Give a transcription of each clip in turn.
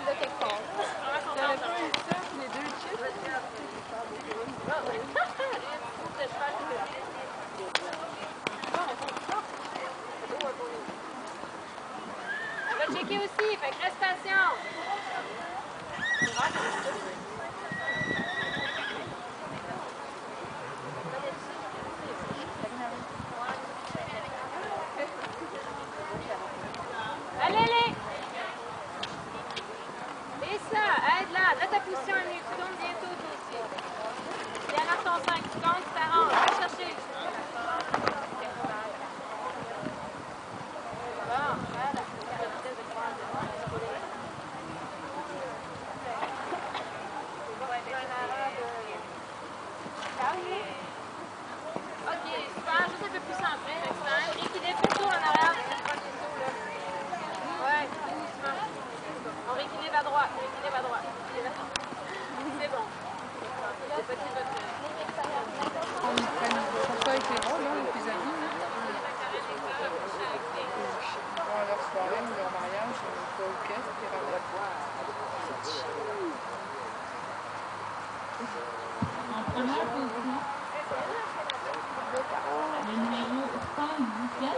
De quelque part. J'avais pas eu ça, les deux chips. Elle va checker aussi, fait que reste patient. Allez, allez! Et ça, aide-la. Là, ta position est mieux. Tu tournes bientôt, toi aussi. Viens à ton 5. Tu comptes, tu t'arranges. Va chercher. Bon, voilà. Ok, super. Juste un peu plus centré. Excellent. Rééquilibre plutôt en arrière de ce premier saut, là. Ouais, doucement. On rééquilibre à droite. Rééquilibre à droite. C'est bon. C'est pas votre... Ça a été bon, là, les vis-à-vis. Bon, leur soirée ou leur mariage, pas orchestre, puis en première position, le numéro 117,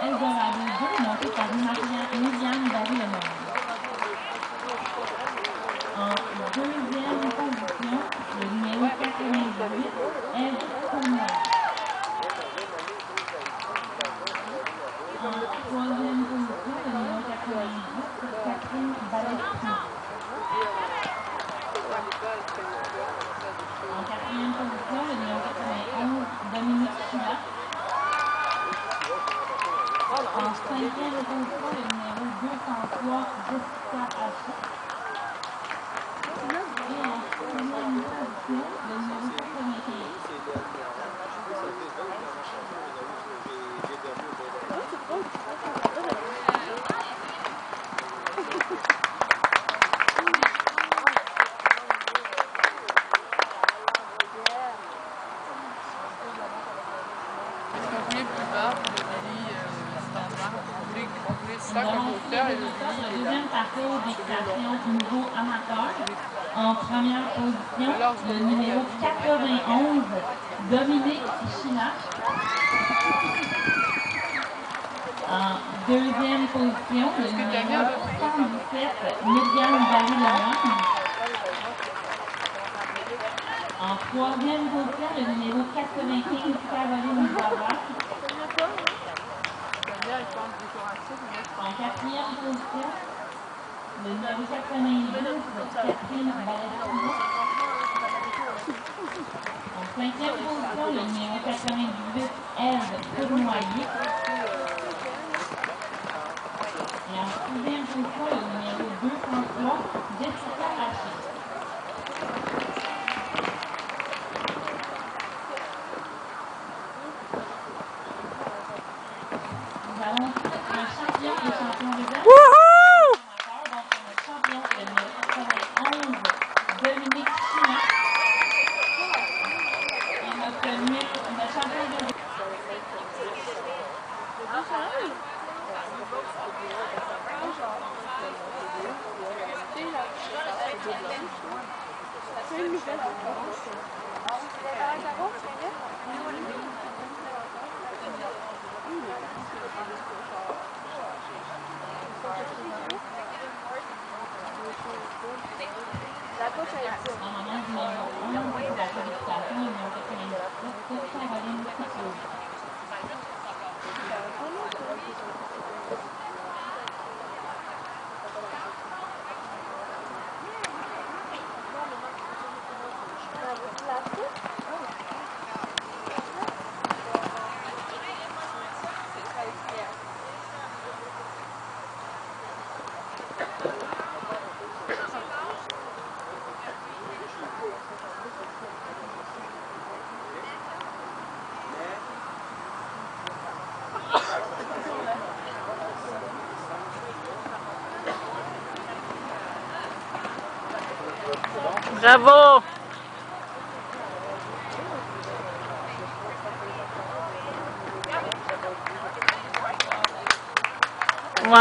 Eldorado 2, monté par Myriam Barry-Lemonde. En deuxième position, le numéro 98, Eve Tournois. En troisième position, le numéro 90, Catherine Balestino. En quatrième position, le numéro 91, Dominique Chila. En cinquième position, le numéro 203, Jessica Haché. Et en sixième position, le numéro 95. Nous allons suivre le deuxième parcours d'équitation niveau amateur. En première position, le numéro 91, Dominique Chila. En deuxième position, le numéro 117, Myriam Barry-Lemonde. En troisième position, le numéro 95, Caroline Bavard. En quatrième position, le numéro 92, Catherine Balestino. En cinquième position, le numéro 98, Eve Tournoyer. Et en sixième position, le numéro 203, Jessica Haché. Nous allons suivre le champion et champion de dame. Donc, notre champion, le numéro 91, Dominique China. Et notre champion de dame. En moment numéro 1 de la qualification, numéro 97, Caroline Couture. Bravo! Ouais.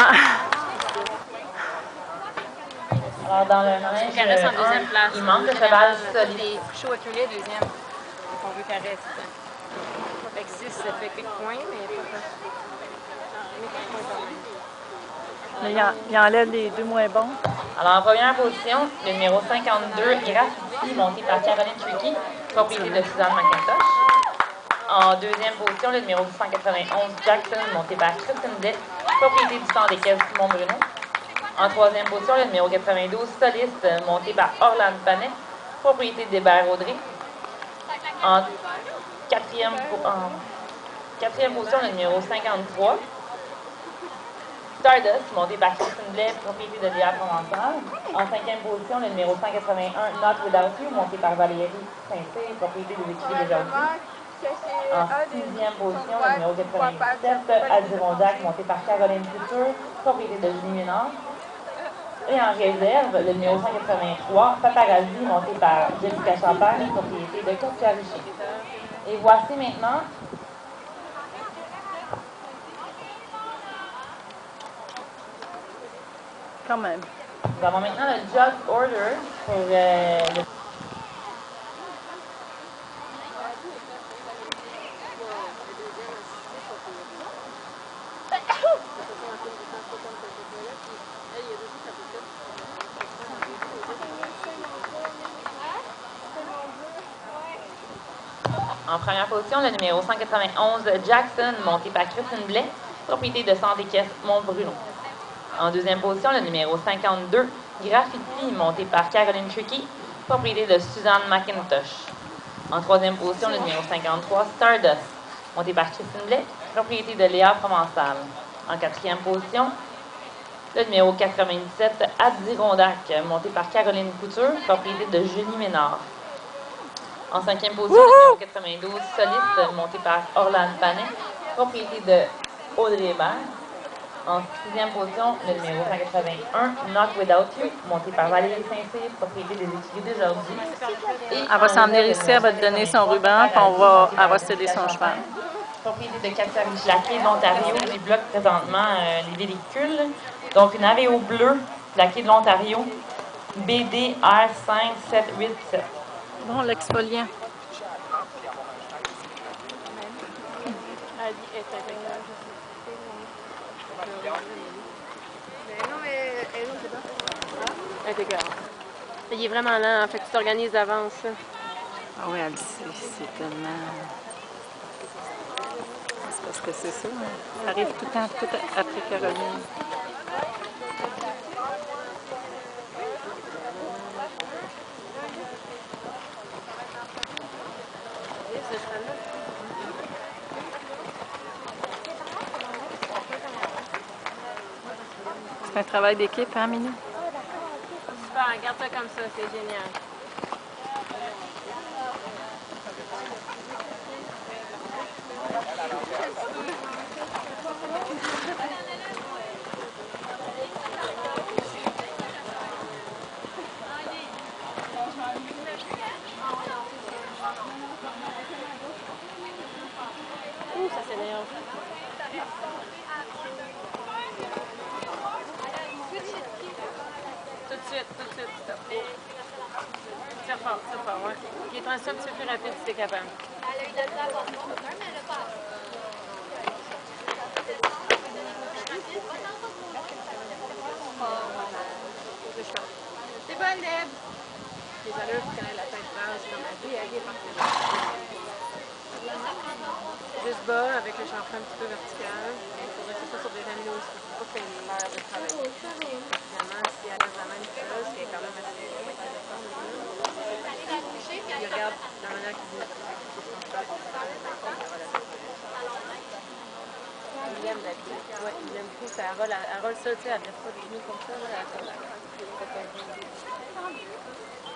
Alors, dans le manège, Qu'elle reste en deuxième place. il manque de cheval C'est solide. chaud acculé, deuxième. Donc, on veut qu'elle reste. Fait que 6, ça fait quelques points, mais pas quelques points quand même. Mais il enlève les deux moins bons. Alors, en première position, le numéro 52, Graffiti, monté par Caroline Tricky, propriété de Suzanne McIntosh. En deuxième position, le numéro 191, Jackson, monté par Christine Blais, propriété du centre des caisses Simon Bruno. En troisième position, le numéro 92, Soliste, monté par Orlane Panet, propriété d'Hébert Audrey. En quatrième position, le numéro 53, Stardust, monté par Christine Blais, propriété de Léa Provençal. En cinquième position, le numéro 181, Not Without You, monté par Valérie Saint-Cyr, propriété des équipes d'aujourd'hui. En sixième position, le numéro 97, Adirondack, monté par Caroline Couture, propriété de Julie Ménard. Et en réserve, le numéro 183, Paparazzi, monté par Jessica Champagne, propriété de Katia Richer. Et voici maintenant Quand même. nous avons maintenant le Judge Order pour le... En première position, le numéro 191, Jackson, monté par Christine Blais, propriété de Centre des caisses Mont-Bruno. En deuxième position, le numéro 52, Graffiti, monté par Caroline Tricky, propriété de Suzanne McIntosh. En troisième position, le numéro 53, Stardust, monté par Christine Blais, propriété de Léa Provençal. En quatrième position, le numéro 97, Adirondack, monté par Caroline Couture, propriété de Julie Ménard. En cinquième position, le numéro 92, Soliste, monté par Orlane Panet, propriété de Audrey Hébert. En sixième position, le numéro 181, Not Without You, monté par Valérie Saint-Cyr, propriété des écuries d'aujourd'hui. Elle va s'en venir ici, elle va te donner son ruban, puis elle va céder son cheval. Propriété de Katia Richer. La quai de l'Ontario qui bloque présentement les véhicules. Donc, une AVO bleue, la quai de l'Ontario, BD R5787. Bon, l'exfoliant. Il est vraiment lent, fait que tu t'organises d'avance. Ah oui, elle sait, c'est tellement... C'est parce que c'est ça, hein. Ça arrive tout le temps, tout après Caroline. C'est un travail d'équipe, hein, Minou? Super, garde ça comme ça, c'est génial. Ouh, ça s'énerve. Tout de suite, stop. Tire fort, ouais. Ok, prends ça un petit peu plus rapide si t'es capable. Elle a eu de la porte, mais elle a pas. C'est bon, Deb! Les allures, tu connais la tête basse comme elle est parfaite. Juste bas, avec le chanfrein un petit peu vertical. Il faudrait que ça soit sur des aminos aussi. Il faut pas qu'il ait l'air de travailler. Finalement, si elle lève la main tout seul, ce qui est quand même assez intéressant. Il regarde la manière qu'il bouge. Il aime d'habitude. Ouais, il aime beaucoup. Elle roule ça, tu sais, elle ne laisse pas des genoux comme ça.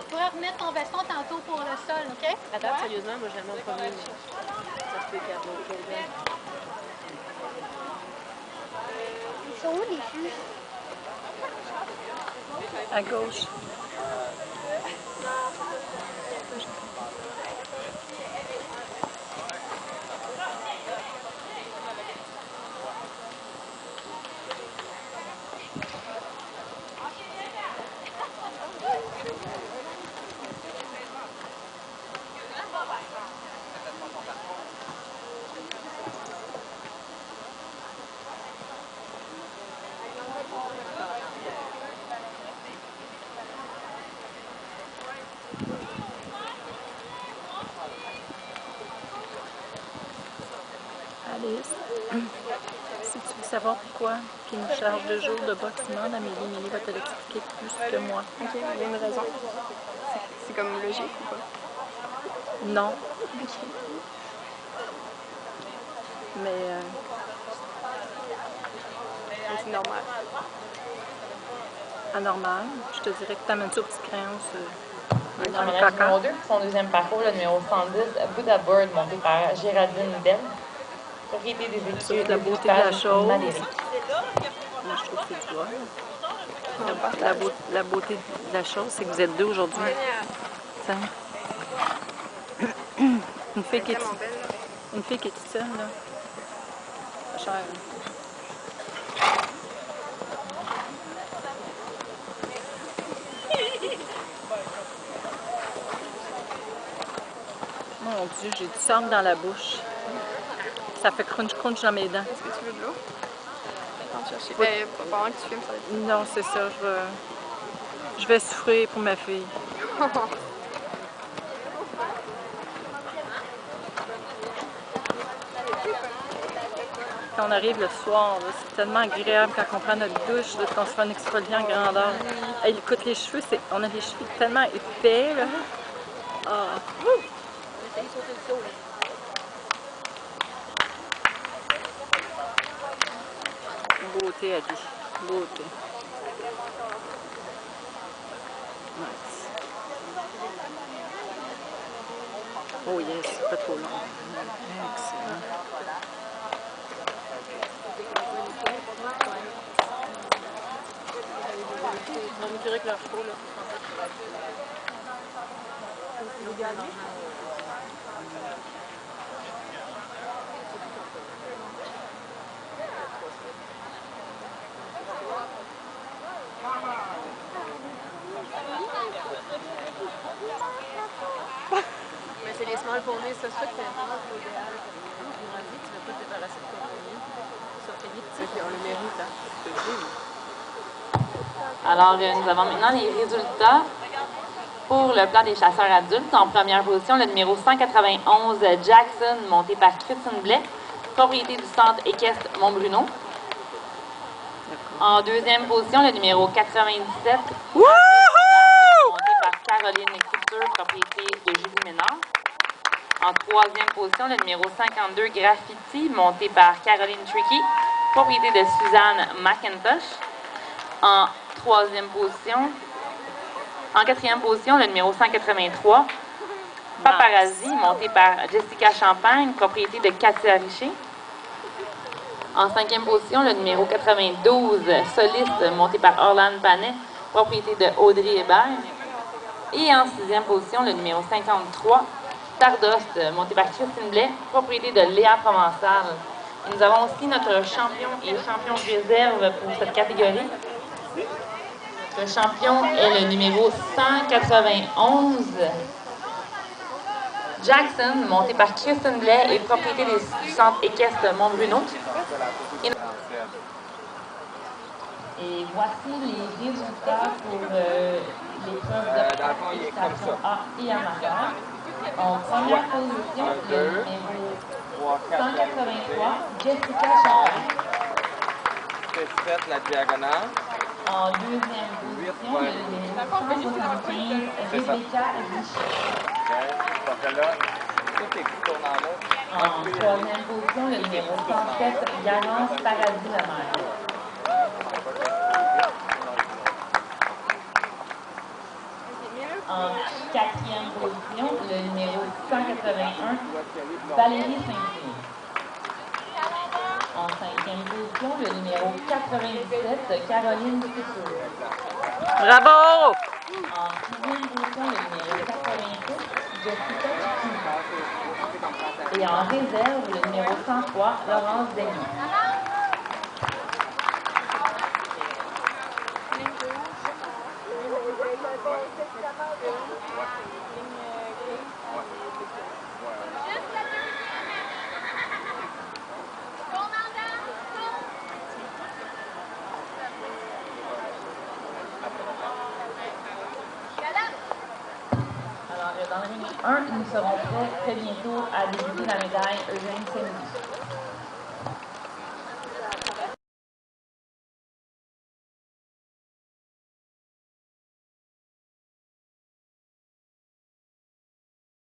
Tu pourrais remettre ton veston tantôt pour le sol, OK? Attends, sérieusement, moi j'aime en premier, mais ça se peut qu'il y a d'autres choses. Ils sont où les jus? À gauche. Alice, si tu veux savoir pourquoi qu'il nous charge 2 jours de boxe, demande à Mélie. Mélie va te l'expliquer plus que moi. Ok, il y a une raison. C'est comme logique ou pas? Non, Ok. mais C'est normal. anormal. Je te dirais que tu amènes ça aux petites créances dans En le ménage numéro caca. 2, pour son deuxième parcours, le numéro 110, Buddha Bird, monté par Géraldine Bell. Propriété des équipes C'est la beauté de la chose. Madéric. Moi, je trouve que c'est du voir. La beauté de la chose, c'est que vous êtes deux aujourd'hui. Tiens. Une fille qui est toute seule, là. Pas cher. Mon Dieu, j'ai du sable dans la bouche. Ça fait crunch-crunch dans mes dents. Est-ce que tu veux de l'eau? Attends, chercher. Ben, pendant que tu filmes, ça va être... Non, c'est ça. Je vais souffrir pour ma fille. Quand on arrive le soir, c'est tellement agréable quand on prend notre douche, qu'on se fait un exfoliant en grandeur. Hey, écoute, les cheveux, on a des cheveux tellement épais, là. Ah. Beauté, Ali. Beauté. Nice. Oh yes, pas trop long. Excellent. On dirait que leur peau, là. Mais c'est les small ponies, c'est ça que c'est vraiment l'idéal. Tu ne veux pas te débarrasser de ton pony. Sauf que les petits, on le mérite, hein. Alors, nous avons maintenant les résultats pour le plan des chasseurs adultes. En première position, le numéro 191, Jackson, monté par Christine Blais, propriété du centre équestre Montbruno. En deuxième position, le numéro 97, monté par Caroline Écriture, propriété de Julie Ménard. En troisième position, le numéro 52, Graffiti, monté par Caroline Tricky, propriété de Suzanne McIntosh. En quatrième position, le numéro 183, Paparazzi, monté par Jessica Champagne, propriété de Katia Richer. En cinquième position, le numéro 92, Soliste, monté par Orlane Panet, propriété de Audrey Hébert. Et en sixième position, le numéro 53, Tardost, monté par Christine Blais, propriété de Léa Provençal. Et nous avons aussi notre champion et champion réserve pour cette catégorie. Le champion est le numéro 191, Jackson, monté par Christine Blais et propriété du centre équestre Montbruno. Et voici les résultats pour l'épreuve de participation A et amateur. En première position, le numéro 183, Jessica Champagne. Faites la diagonale. En deuxième position, le numéro 175, Rebecca Richet. Donc là, tous les coups tournent en là. En troisième position, le numéro 107, Garance Paradis-Lemaire. En quatrième position, le numéro 181, Valérie Saint-Cyr. En cinquième position, le numéro 97, Caroline Couture. Bravo! En sixième position, le numéro 86, Jessica Chicout. Et en réserve, le numéro 103, Laurence Degny. Alors, dans la ligne 1, nous serons prêts très bientôt à débuter la médaille Eugène Sénégus.